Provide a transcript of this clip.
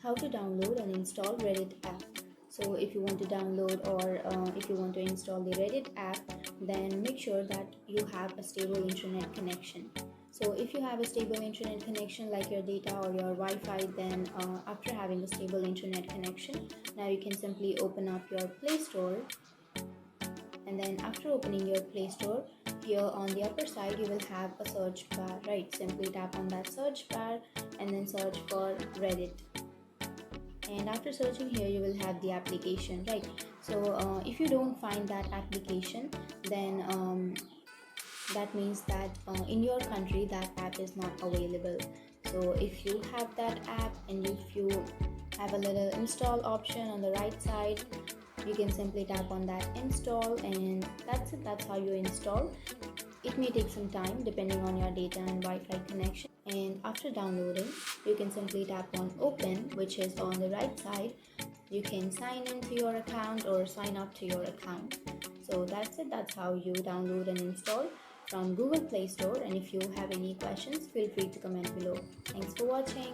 How to download and install Reddit app. So if you want to download or if you want to install the Reddit app, then make sure that you have a stable internet connection. So if you have a stable internet connection like your data or your Wi-Fi, then after having a stable internet connection, now you can simply open up your Play Store, and then after opening your Play Store, here on the upper side you will have a search bar, right? Simply tap on that search bar and then search for Reddit, and after searching here you will have the application, right? So if you don't find that application, then that means that in your country that app is not available. So if you have that app and if you have a little install option on the right side, you can simply tap on that install, and that's it. That's how you install. It may take some time depending on your data and Wi-Fi connection. And after downloading, you can simply tap on open, which is on the right side. You can sign into your account or sign up to your account. So that's it. That's how you download and install from Google Play Store. And if you have any questions, feel free to comment below. Thanks for watching.